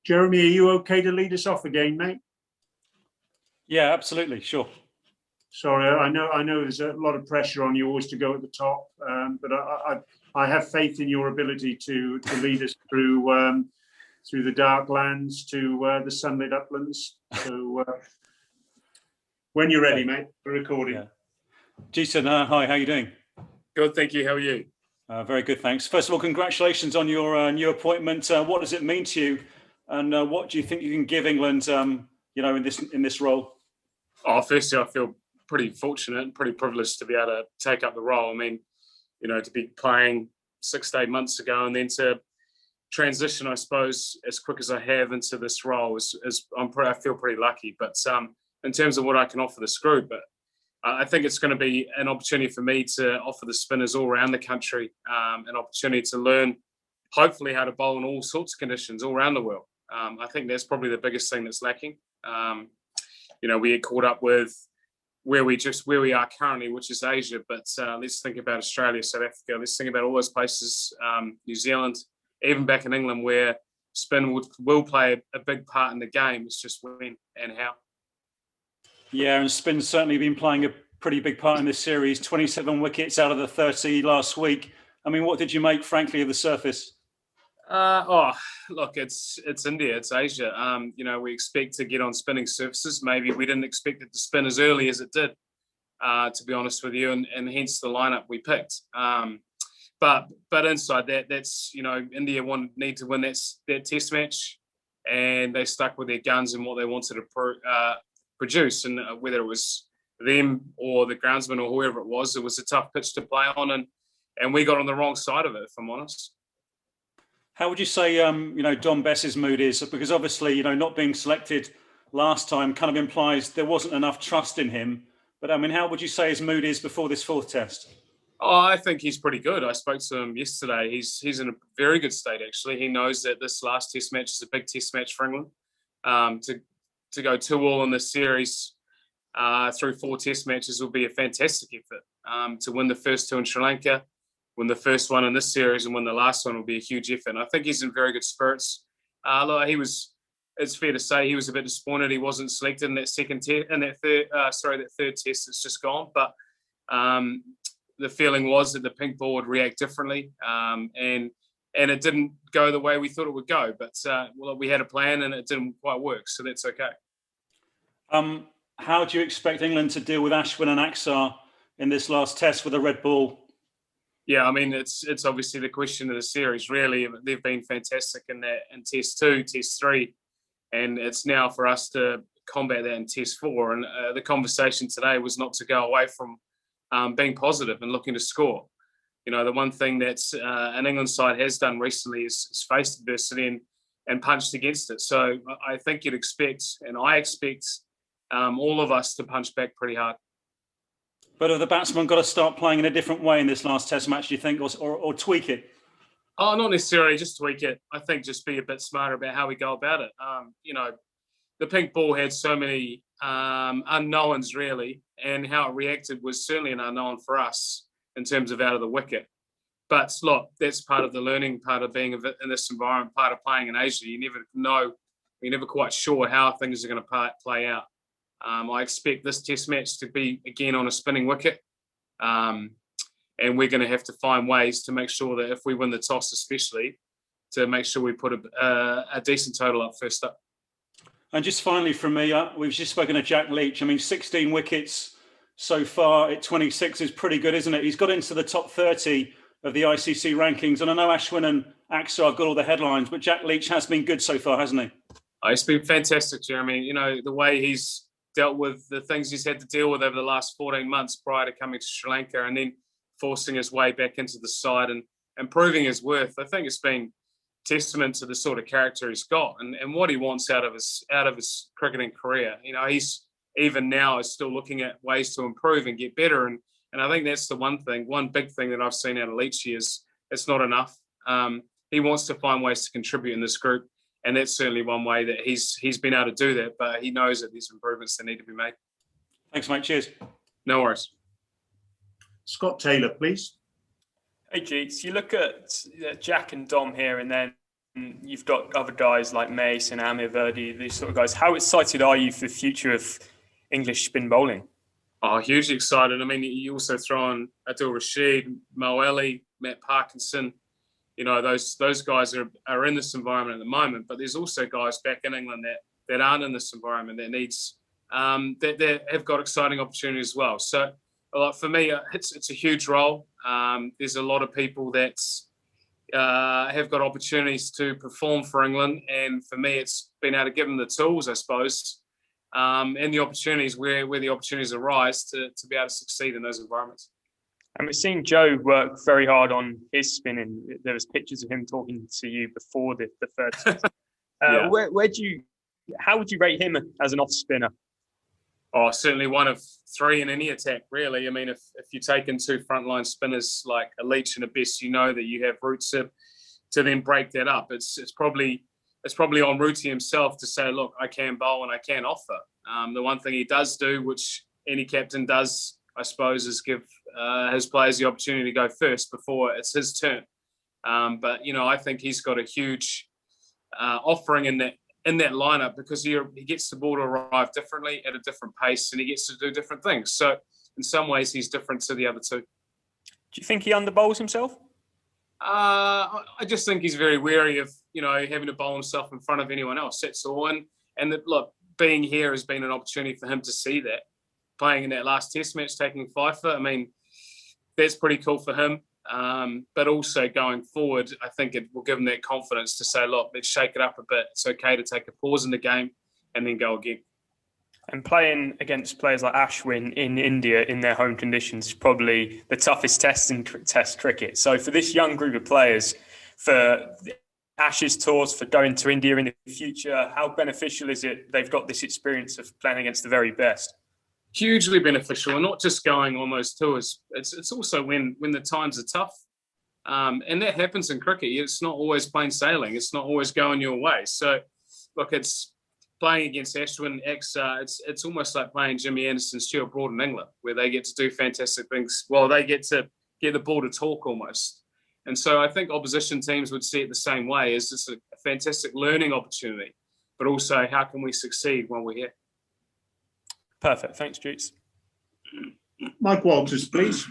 Jeremy, are you okay to lead us off again, mate? Yeah, absolutely, sure. Sorry, I know there's a lot of pressure on you always to go at the top, but I have faith in your ability to lead us through the dark lands to the sunlit uplands. So when you're ready, mate, for recording. Yeah. Jeetan, hi, how are you doing? Good, thank you. How are you? Very good, thanks. First of all, congratulations on your new appointment. What does it mean to you, and what do you think you can give England, in this role? Oh, firstly, I feel pretty fortunate and pretty privileged to be able to take up the role. I mean, to be playing 6 to 8 months ago and then to transition, I suppose, as quick as I have into this role I feel pretty lucky. But in terms of what I can offer this group, I think it's going to be an opportunity for me to offer the spinners all around the country an opportunity to learn, hopefully, how to bowl in all sorts of conditions all around the world. I think that's probably the biggest thing that's lacking. We get caught up with where we are currently, which is Asia. But let's think about Australia, South Africa. Let's think about all those places, New Zealand, even back in England, where spin will play a big part in the game. It's just when and how. Yeah, and spin's certainly been playing a pretty big part in this series. 27 wickets out of the 30 last week. I mean, what did you make, frankly, of the surface? Look, it's India, it's Asia. We expect to get on spinning surfaces. Maybe we didn't expect it to spin as early as it did, to be honest with you, and hence the lineup we picked. But inside that, that's India need to win that test match, and they stuck with their guns and what they wanted to produce, and whether it was them or the groundsman or whoever it was a tough pitch to play on, and we got on the wrong side of it, if I'm honest. How would you say, Dom Bess's mood is? Because obviously, not being selected last time kind of implies there wasn't enough trust in him. But I mean, how would you say his mood is before this fourth test? Oh, I think he's pretty good. I spoke to him yesterday. He's in a very good state, actually. He knows that this last test match is a big test match for England. To go 2-all in this series through 4 test matches will be a fantastic effort. To win the first 2 in Sri Lanka, win the first one in this series, and win the last one will be a huge effort. And I think he's in very good spirits. It's fair to say he was a bit disappointed he wasn't selected in that that third test that's just gone. But the feeling was that the pink ball would react differently, and it didn't go the way we thought it would go. But we had a plan, and it didn't quite work, so that's okay. How do you expect England to deal with Ashwin and Axar in this last test with a red ball? Yeah, I mean, it's obviously the question of the series, really. They've been fantastic in test 2, test 3, and it's now for us to combat that in test 4. And the conversation today was not to go away from being positive and looking to score. The one thing that an England side has done recently is faced adversity and punched against it. So I think you'd expect, and I expect, all of us to punch back pretty hard. But have the batsmen got to start playing in a different way in this last test match, do you think, or tweak it? Oh, not necessarily just tweak it. I think just be a bit smarter about how we go about it. The pink ball had so many unknowns, really, and how it reacted was certainly an unknown for us in terms of out of the wicket. But look, that's part of the learning, part of being in this environment, part of playing in Asia. You never know, you're never quite sure how things are going to play out. I expect this test match to be, again, on a spinning wicket. And we're going to have to find ways to make sure that if we win the toss, especially, to make sure we put a decent total up first up. And just finally from me, we've just spoken to Jack Leach. I mean, 16 wickets so far at 26 is pretty good, isn't it? He's got into the top 30 of the ICC rankings. And I know Ashwin and Axar have got all the headlines, but Jack Leach has been good so far, hasn't he? Oh, he's been fantastic, Jeremy. The way he's dealt with the things he's had to deal with over the last 14 months prior to coming to Sri Lanka, and then forcing his way back into the side and proving his worth. I think it's been testament to the sort of character he's got and what he wants out of his cricketing career. He's even now is still looking at ways to improve and get better. And I think that's the one big thing that I've seen out of Leachy is it's not enough. He wants to find ways to contribute in this group. And that's certainly one way that he's been able to do that, but he knows that there's improvements that need to be made. Thanks, mate. Cheers. No worries. Scott Taylor, please. Hey, Jeets. You look at Jack and Dom here, and then you've got other guys like Mace and Amir Verdi, these sort of guys. How excited are you for the future of English spin bowling? Oh, hugely excited. I mean, you also throw on Adil Rashid, Mo Ali, Matt Parkinson. You know, those guys are in this environment at the moment, but there's also guys back in England that aren't in this environment that needs that have got exciting opportunities as well. So, for me, it's a huge role. There's a lot of people that have got opportunities to perform for England, and for me, it's been able to give them the tools, I suppose, and the opportunities where the opportunities arise to be able to succeed in those environments. And we're seeing Joe work very hard on his spinning. There was pictures of him talking to you before the third test. Yeah. How would you rate him as an off spinner? Oh, certainly one of three in any attack, really. I mean, if you take in two frontline spinners like a Leach and a Bess, you know that you have roots to then break that up. It's probably on Rooty himself to say, look, I can bowl and I can offer. The one thing he does do, which any captain does, I suppose, is give his players the opportunity to go first before it's his turn. But, you know, I think he's got a huge offering in that lineup because he gets the ball to arrive differently at a different pace and he gets to do different things. So in some ways, he's different to the other two. Do you think he underbowls himself? I just think he's very wary of, you know, having to bowl himself in front of anyone else. That's all. And look, being here has been an opportunity for him to see that. Playing in that last test match, taking FIFA, I mean, that's pretty cool for him. But also going forward, I think it will give him that confidence to say, look, let's shake it up a bit. It's okay to take a pause in the game and then go again. And playing against players like Ashwin in India in their home conditions is probably the toughest test in Test cricket. So for this young group of players, for Ashes tours, for going to India in the future, how beneficial is it they've got this experience of playing against the very best? Hugely beneficial, and not just going on those tours. It's also when the times are tough, and that happens in cricket. It's not always plain sailing. It's not always going your way. So, look, it's playing against Ashwin, Axar. It's almost like playing Jimmy Anderson, Stuart Broad in England, where they get to do fantastic things. Well, they get to get the ball to talk almost. And so I think opposition teams would see it the same way. As just a fantastic learning opportunity, but also how can we succeed when we're here? Perfect. Thanks, Jeets. Mike Walters, please.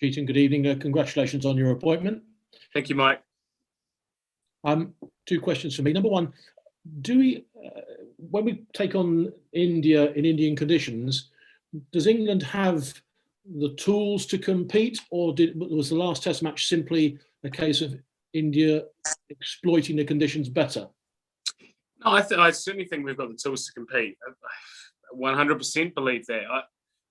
Jeetan, good evening. Congratulations on your appointment. Thank you, Mike. Two questions for me. Number one, do we, when we take on India in Indian conditions, does England have the tools to compete, or was the last Test match simply a case of India exploiting the conditions better? No, I certainly think we've got the tools to compete. 100% believe that.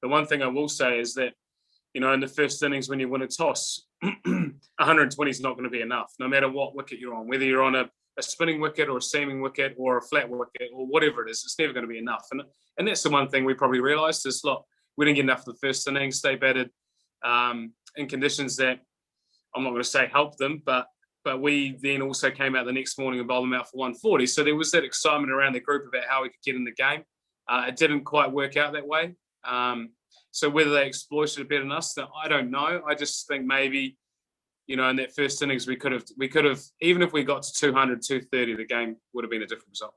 The one thing I will say is that, you know, in the first innings when you win a toss, 120 is not going to be enough, no matter what wicket you're on, whether you're on a spinning wicket or a seaming wicket or a flat wicket or whatever it is, it's never going to be enough. And that's the one thing we probably realised is, look, we didn't get enough of the first innings. They batted in conditions that I'm not going to say helped them, but we then also came out the next morning and bowled them out for 140. So there was that excitement around the group about how we could get in the game. It didn't quite work out that way. So whether they exploited it better than us, I don't know. I just think maybe, you know, in that first innings, we could have, even if we got to 200, 230, the game would have been a different result.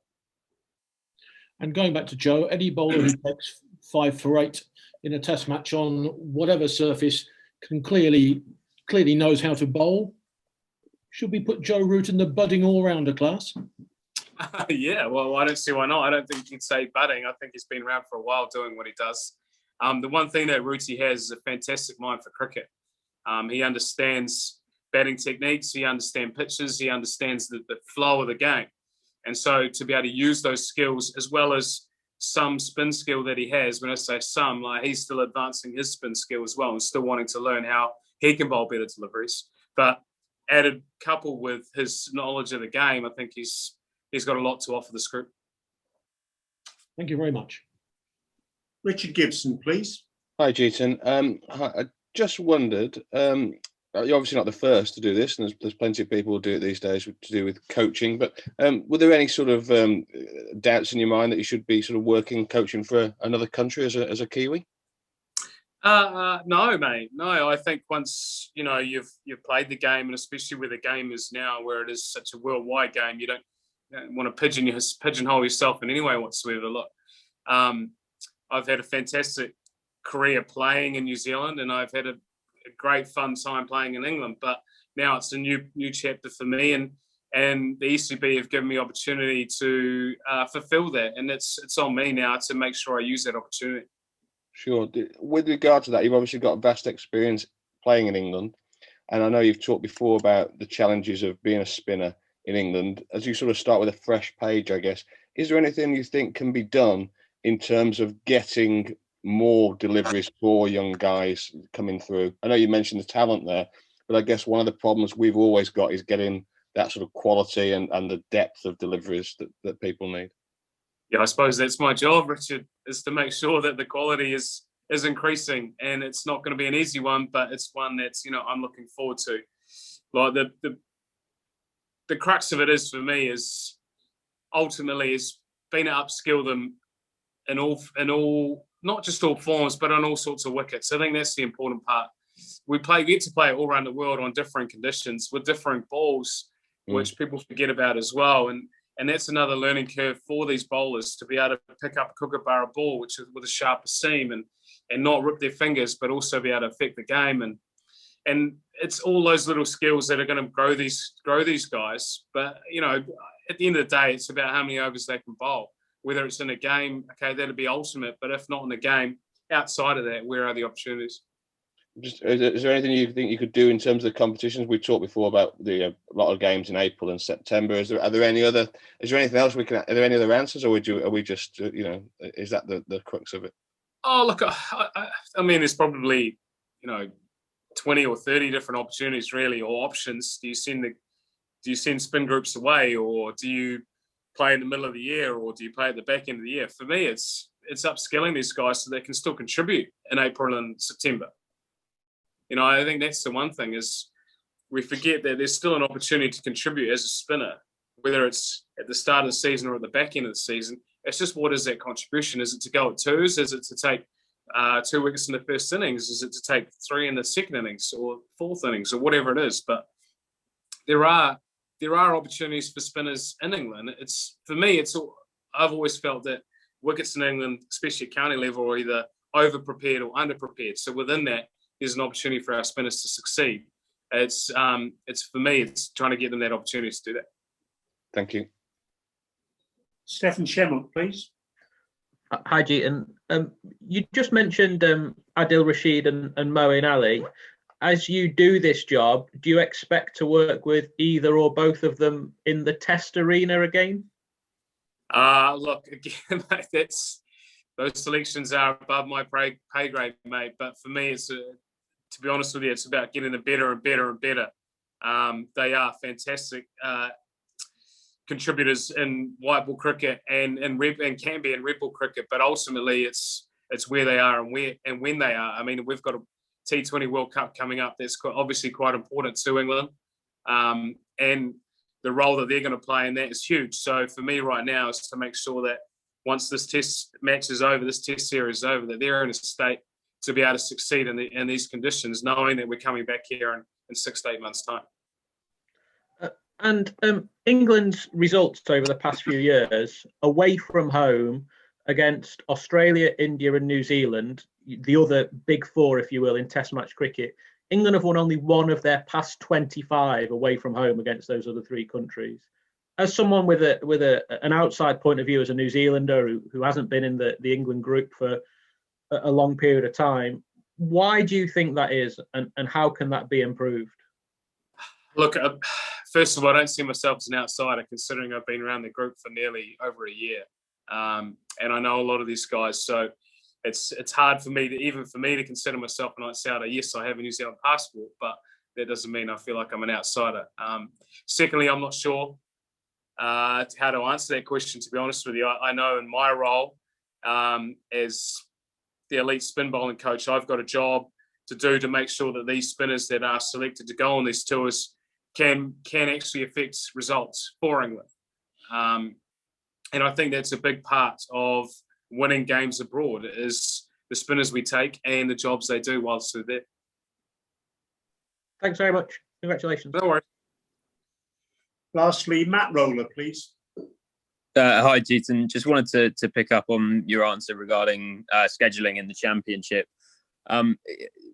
And going back to Joe, any bowler who takes 5 for 8 in a Test match on whatever surface can clearly knows how to bowl. Should we put Joe Root in the budding all-rounder class? Yeah, well, I don't see why not. I don't think you'd say budding. I think he's been around for a while doing what he does. The one thing that Rooty has is a fantastic mind for cricket. He understands batting techniques. He understands pitches. He understands the flow of the game. And so to be able to use those skills as well as some spin skill that he has, when I say some, like he's still advancing his spin skill as well and still wanting to learn how he can bowl better deliveries. But added coupled with his knowledge of the game, I think he's got a lot to offer this group. Thank you very much. Richard Gibson, please. Hi, Jeetan. I just wondered, you're obviously not the first to do this, and there's plenty of people who do it these days to do with coaching, but were there any sort of doubts in your mind that you should be sort of coaching for another country as a Kiwi? No, mate. No, I think once you've played the game, and especially where the game is now, where it is such a worldwide game, you don't want to pigeonhole yourself in any way whatsoever. Look, I've had a fantastic career playing in New Zealand, and I've had a great fun time playing in England. But now it's a new chapter for me, and the ECB have given me opportunity to fulfil that, and it's on me now to make sure I use that opportunity. Sure. With regard to that, you've obviously got vast experience playing in England, and I know you've talked before about the challenges of being a spinner in England. As you sort of start with a fresh page, I guess, is there anything you think can be done in terms of getting more deliveries for young guys coming through? I know you mentioned the talent there, but I guess one of the problems we've always got is getting that sort of quality and the depth of deliveries that people need. Yeah, I suppose that's my job, Richard, is to make sure that the quality is increasing, and it's not going to be an easy one, but it's one that's I'm looking forward to. Like the crux of it is for me is ultimately is being to upskill them in all not just all forms, but on all sorts of wickets. I think that's the important part. We get to play all around the world on different conditions with different balls, which people forget about as well, and that's another learning curve for these bowlers, to be able to pick up a kookaburra ball, which is with a sharper seam, and not rip their fingers, but also be able to affect the game. And it's all those little skills that are going to grow these guys. But at the end of the day, it's about how many overs they can bowl. Whether it's in a game, okay, that'd be ultimate. But if not in a game, outside of that, where are the opportunities? Is there anything you think you could do in terms of the competitions? We talked before about a lot of games in April and September. Is there anything else we can? Are there any other answers, or are we just is that the crux of it? Oh, look, I mean, there's probably 20 or 30 different opportunities really, or options. Do you send spin groups away, or do you play in the middle of the year, or do you play at the back end of the year? For me, it's upskilling these guys so they can still contribute in April and September. I think that's the one thing, is we forget that there's still an opportunity to contribute as a spinner, whether it's at the start of the season or at the back end of the season. It's just, what is that contribution? Is it to go at twos? Is it to take 2 wickets in the first innings? Is it to take 3 in the second innings or fourth innings, or whatever it is? But there are opportunities for spinners in England. I've always felt that wickets in England, especially at county level, are either over-prepared or under-prepared. So within that, there's an opportunity for our spinners to succeed. It's for me, it's trying to get them that opportunity to do that. Thank you. Stefan Schemmel, please. Hi, Jeetan. You just mentioned Adil Rashid and Moeen Ali. As you do this job, do you expect to work with either or both of them in the Test arena again? Look, again, those selections are above my pay grade, mate. But for me, to be honest with you, it's about getting them better and better and better. They are fantastic contributors in white ball cricket and can be in red ball cricket. But ultimately, it's where they are and when they are. I mean, we've got a T20 World Cup coming up. That's obviously quite important to England, and the role that they're going to play in that is huge. So for me right now is to make sure that once this test match is over, this test series is over, that they're in a state to be able to succeed in these conditions, knowing that we're coming back here in 6 to 8 months' time. And England's results over the past few years, away from home against Australia, India and New Zealand, the other big four, if you will, in Test match cricket, England have won only one of their past 25 away from home against those other 3 countries. As someone with an outside point of view, as a New Zealander who hasn't been in the England group for a long period of time, why do you think that is, and how can that be improved? Look, first of all, I don't see myself as an outsider, considering I've been around the group for nearly over a year, and I know a lot of these guys. So it's hard for me to consider myself an outsider. Yes, I have a New Zealand passport, but that doesn't mean I feel like I'm an outsider. Secondly, I'm not sure how to answer that question, to be honest with you. I know in my role as the elite spin bowling coach, I've got a job to do to make sure that these spinners that are selected to go on these tours can actually affect results for England. And I think that's a big part of winning games abroad, is the spinners we take and the jobs they do whilst they're there. Thanks very much. Congratulations. No worries. Lastly, Matt Roller, please. Hi, Jeetan. Just wanted to pick up on your answer regarding scheduling in the championship.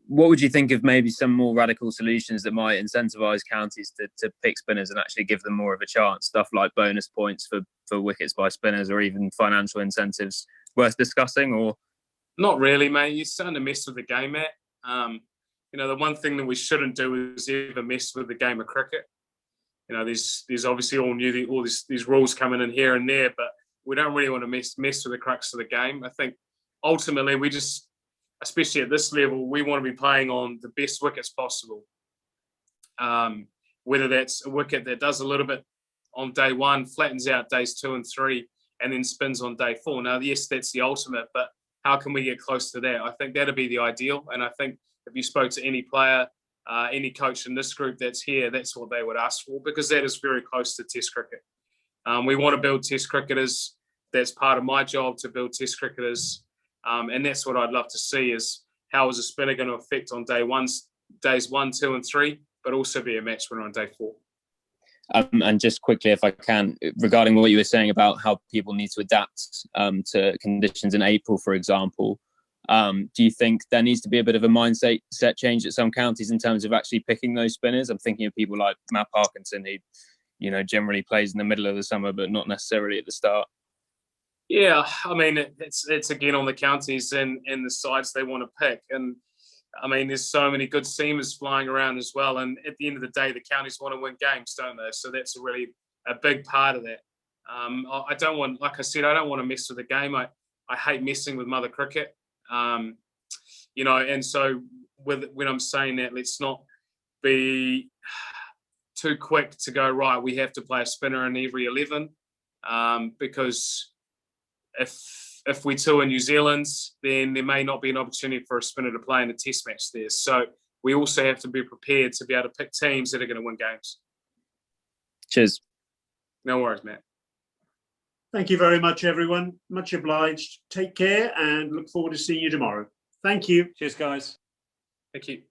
What would you think of maybe some more radical solutions that might incentivise counties to pick spinners and actually give them more of a chance? Stuff like bonus points for wickets by spinners, or even financial incentives worth discussing? Or not really, mate. You're starting to mess with the game, Matt. The one thing that we shouldn't do is ever mess with the game of cricket. There's obviously all these rules coming in here and there, but we don't really want to mess with the crux of the game. I think ultimately we just, especially at this level, we want to be playing on the best wickets possible. Whether that's a wicket that does a little bit on day one, flattens out days 2 and 3, and then spins on day 4. Now, yes, that's the ultimate, but how can we get close to that? I think that'd be the ideal. And I think if you spoke to any player, any coach in this group that's here, that's what they would ask for, because that is very close to Test cricket. We want to build Test cricketers. That's part of my job, to build Test cricketers. And that's what I'd love to see, is how is a spinner going to affect on days 1, 2 and 3, but also be a match winner on day 4. And just quickly, if I can, regarding what you were saying about how people need to adapt to conditions in April, for example, do you think there needs to be a bit of a mindset change at some counties in terms of actually picking those spinners? I'm thinking of people like Matt Parkinson, who generally plays in the middle of the summer, but not necessarily at the start. Yeah, I mean, it's again on the counties and the sides they want to pick. And I mean, there's so many good seamers flying around as well. And at the end of the day, the counties want to win games, don't they? So that's really a big part of that. I don't want, like I said, I don't want to mess with the game. I hate messing with mother cricket. And so when I'm saying that, let's not be too quick to go, right, we have to play a spinner in every 11, because if we tour New Zealand, then there may not be an opportunity for a spinner to play in a test match there. So we also have to be prepared to be able to pick teams that are going to win games. Cheers. No worries, Matt. Thank you very much, everyone. Much obliged. Take care and look forward to seeing you tomorrow. Thank you. Cheers, guys. Thank you.